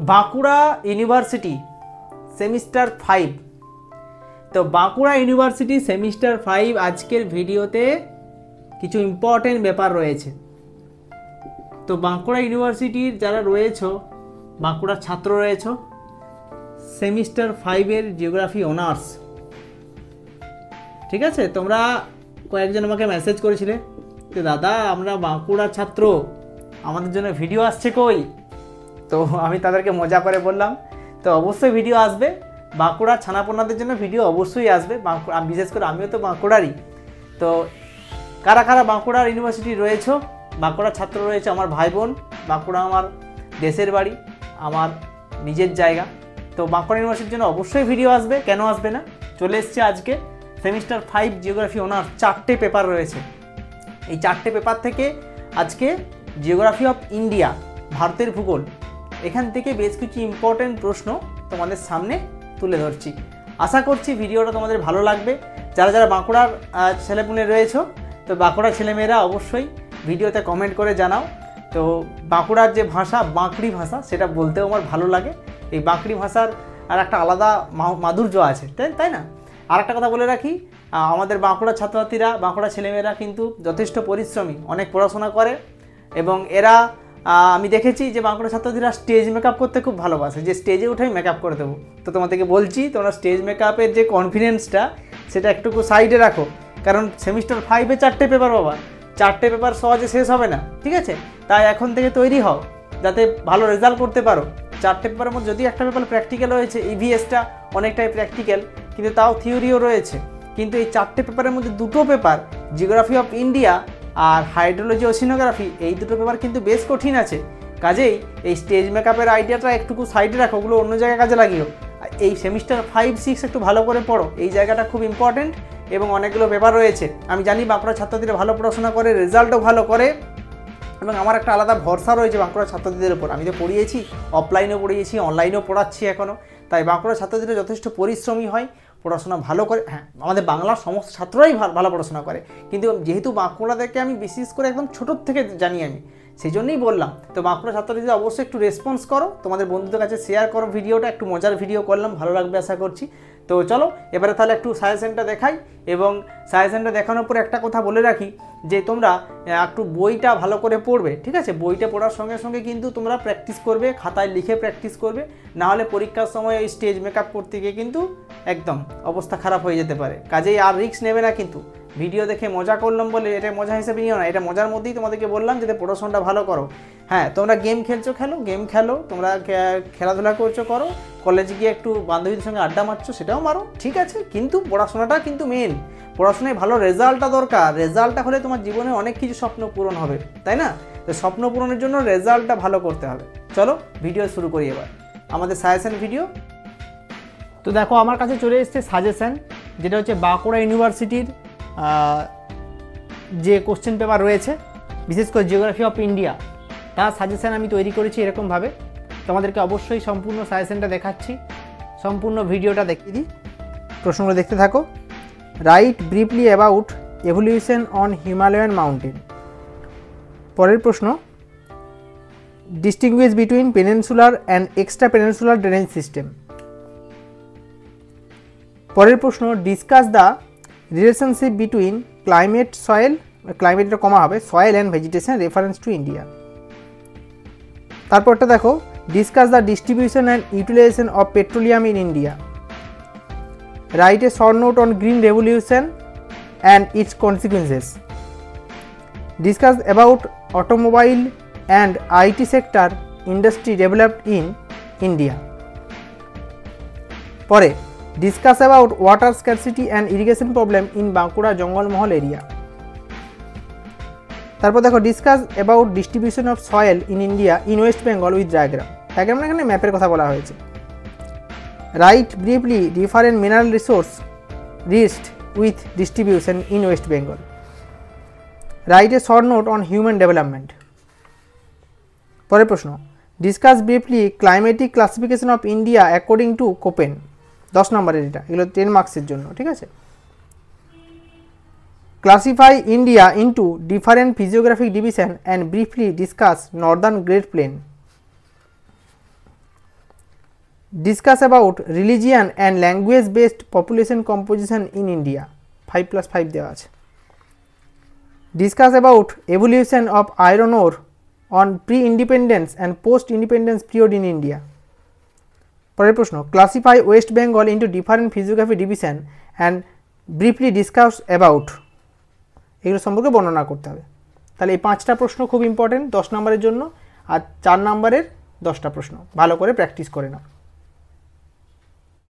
Bankura university semester 5। তো Bankura university semester 5 আজকের ভিডিওতে কিছু ইম্পর্টেন্ট ব্যাপার রয়েছে। তো বাঁকুড়া ইউনিভার্সিটির যারা রয়েছো, বাঁকুড়ার ছাত্র রয়েছো, সেমিস্টার 5-এর জিওগ্রাফি অনার্স, ঠিক আছে? তোমরা কয়েকজন আমাকে মেসেজ করেছিলে যে দাদা আমরা বাঁকুড়ার ছাত্র, আমাদের জন্য ভিডিও আসছে কই? তো আমি তাদেরকে মজা করে বললাম তো অবশ্যই ভিডিও আসবে, বাঁকুড়া ছানাপোনাদের জন্য ভিডিও অবশ্যই আসবে। বিশেষ করে আমিও তো বাঁকুড়ারই। তো কারা কারা বাঁকুড়ার ইউনিভার্সিটি রয়েছে, বাঁকুড়ার ছাত্র রয়েছে, আমার ভাই বোন, বাঁকুড়া আমার দেশের বাড়ি, আমার নিজের জায়গা। তো বাঁকুড়া ইউনিভার্সিটির জন্য অবশ্যই ভিডিও আসবে, কেন আসবে না? চলে এসছে আজকে সেমিস্টার 5 জিওগ্রাফি অনার্স, 4টে পেপার রয়েছে। এই 4টে পেপার থেকে আজকে জিওগ্রাফি অফ ইন্ডিয়া, ভারতের ভূগোল, এখান থেকে বেশ কিছু ইম্পর্টেন্ট প্রশ্ন তোমাদের সামনে তুলে ধরছি। আশা করছি ভিডিওটা তোমাদের ভালো লাগবে। যারা যারা বাঁকুড়ার ছেলেপুলে রয়েছে, তো বাঁকুড়ার ছেলেমেয়েরা অবশ্যই ভিডিওতে কমেন্ট করে জানাও। তো বাঁকুড়ার যে ভাষা, বাঁকড়ি ভাষা, সেটা বলতেও আমার ভালো লাগে। এই বাঁকড়ি ভাষার আর একটা আলাদা মাধুর্য আছে, তাই না? আর একটা কথা বলে রাখি, আমাদের বাঁকুড়ার ছাত্রছাত্রীরা, বাঁকুড়ার ছেলেমেয়েরা কিন্তু যথেষ্ট পরিশ্রমী, অনেক পড়াশোনা করে এবং এরা আমি দেখেছি যে বাঁকুড়া ছাত্রছাত্রীরা স্টেজ মেকআপ করতে খুব ভালোবাসে, যে স্টেজে উঠেই মেকআপ করে দেবো। তো তোমাদেরকে বলছি, তোমরা স্টেজ মেকআপের যে কনফিডেন্সটা, সেটা একটুকু সাইডে রাখো, কারণ সেমিস্টার 5-এ 4টে পেপার বাবা, 4টে পেপার সহজে শেষ হবে না, ঠিক আছে? তাই এখন থেকে তৈরি হও যাতে ভালো রেজাল্ট করতে পারো। 4টে পেপারের মধ্যে যদি একটা পেপার প্র্যাকটিক্যাল রয়েছে, ইভিএসটা অনেকটাই প্র্যাকটিক্যাল, কিন্তু তাও থিওরিও রয়েছে। কিন্তু এই 4টে পেপারের মধ্যে 2টো পেপার, জিওগ্রাফি অফ ইন্ডিয়া আর হাইড্রোলজি ওশিনোগ্রাফি, এই 2টো পেপার কিন্তু বেশ কঠিন আছে। কাজেই এই স্টেজ মেকআপের আইডিয়াটা একটুকু সাইডে রাখো, ওগুলো অন্য জায়গায় কাজে লাগিও। এই সেমিস্টার 5-6 একটু ভালো করে পড়ো, এই জায়গাটা খুব ইম্পর্টেন্ট এবং অনেকগুলো পেপার রয়েছে। আমি জানি বাঁকুড়ার ছাত্রছাত্রীরা ভালো পড়াশোনা করে, রেজাল্টও ভালো করে এবং আমার একটা আলাদা ভরসা রয়েছে বাঁকুড়ার ছাত্রছাত্রীদের উপর। আমি তো পড়িয়েছি, অফলাইনেও পড়িয়েছি, অনলাইনেও পড়াচ্ছি এখনও। তাই বাঁকুড়ার ছাত্রছাত্রীরা যথেষ্ট পরিশ্রমী হয়, পড়াশোনা ভালো করে। হ্যাঁ, আমাদের বাংলার সমস্ত ছাত্ররাই ভালো পড়াশোনা করে, কিন্তু যেহেতু বাঁকুড়া থেকে আমি বিশেষ করে একদম ছোটোর থেকে জানি আমি, সেই জন্যই বললাম। তো বাঁকুড়া ছাত্রছাত্রীরা অবশ্যই একটু রেসপন্স করো, তোমাদের বন্ধুদের কাছে শেয়ার করো ভিডিওটা। একটু মজার ভিডিও করলাম, ভালো লাগবে আশা করছি। তো চলো এবারে তাহলে একটু সাজেশনটা দেখাই, এবং সাজেশনটা দেখানোর পর একটা কথা বলে রাখি যে তোমরা একটু বইটা ভালো করে পড়বে, ঠিক আছে? বইটা পড়ার সঙ্গে সঙ্গে কিন্তু তোমরা প্র্যাকটিস করবে, খাতায় লিখে প্র্যাকটিস করবে, নাহলে পরীক্ষার সময় ওই স্টেজ মেকআপ করতে গিয়ে কিন্তু একদম অবস্থা খারাপ হয়ে যেতে পারে। কাজেই আর রিস্ক নেবে না কিন্তু। ভিডিও দেখে মজা করলাম বলে এটা মজা হিসেবে নিও না, এটা মজার মধ্যেই তোমাদেরকে বললাম যাতে পড়াশোনাটা ভালো করো। হ্যাঁ, তোমরা গেম খেলছো, গেম খেলো, তোমরা খেলাধুলা করছো, করো, কলেজে গিয়ে একটু বান্ধবীদের সঙ্গে আড্ডা মারছো, সেটাও মারো, ঠিক আছে? কিন্তু পড়াশোনাটা কিন্তু মেন, পড়াশোনায় ভালো রেজাল্টটা দরকার। রেজাল্টটা হলে তোমার জীবনে অনেক কিছু স্বপ্ন পূরণ হবে, তাই না? তো স্বপ্ন পূরণের জন্য রেজাল্টটা ভালো করতে হবে। চলো ভিডিও শুরু করি এবার, আমাদের সাজেশন ভিডিও। তো দেখো আমার কাছে চলে এসছে সাজেশন, যেটা হচ্ছে বাঁকুড়া ইউনিভার্সিটির যে কোশ্চেন পেপার রয়েছে, বিশেষ করে জিওগ্রাফি অফ ইন্ডিয়া, তার সাজেশন আমি তৈরি করেছি এরকমভাবে। তোমাদেরকে অবশ্যই সম্পূর্ণ সাজেশনটা দেখাচ্ছি, সম্পূর্ণ ভিডিওটা দেখিয়ে দিই, প্রশ্নগুলো দেখতে থাকো। Write briefly about evolution on Himalayan mountain. পরের প্রশ্ন, distinguish between peninsular and extra peninsular drainage system. পরের প্রশ্ন, discuss the relationship between climate soil, ক্লাইমেটটা কমা হবে, soil and vegetation reference to India. তারপরটা দেখো, discuss the distribution and utilization of petroleum in India. Write a short note on green revolution and its consequences. Discuss about automobile and IT sector industry developed in India. পরে, discuss about water scarcity and irrigation problem in Bankura Jangalmahal area. তারপর দেখো, discuss about distribution of soil in India in West Bengal with diagram. Diagram এখানে ম্যাপের কথা বলা হয়েছে। Write briefly different mineral resource রিস্ট with distribution in West Bengal. Write a short note on human development. পরের প্রশ্ন, discuss briefly climatic classification of India according to Koppen. 10 নম্বরের এটা, এগুলো 10 মার্কসের জন্য, ঠিক আছে? Classify India into different physiographic division and briefly discuss northern great plain. Discuss about religion and language based population composition in India, 5+5 দেওয়া আছে। Discuss about evolution of iron ore on pre independence and post independence period in India. পরের প্রশ্ন, classify West Bengal into different physiography division and briefly discuss about, এগুলো সম্পর্কে বর্ণনা করতে হবে। তাহলে এই 5টা প্রশ্ন খুব ইম্পর্টেন্ট 10 নম্বরের জন্য, আর 4 নম্বরের 10টা প্রশ্ন ভালো করে প্র্যাকটিস করে নাও।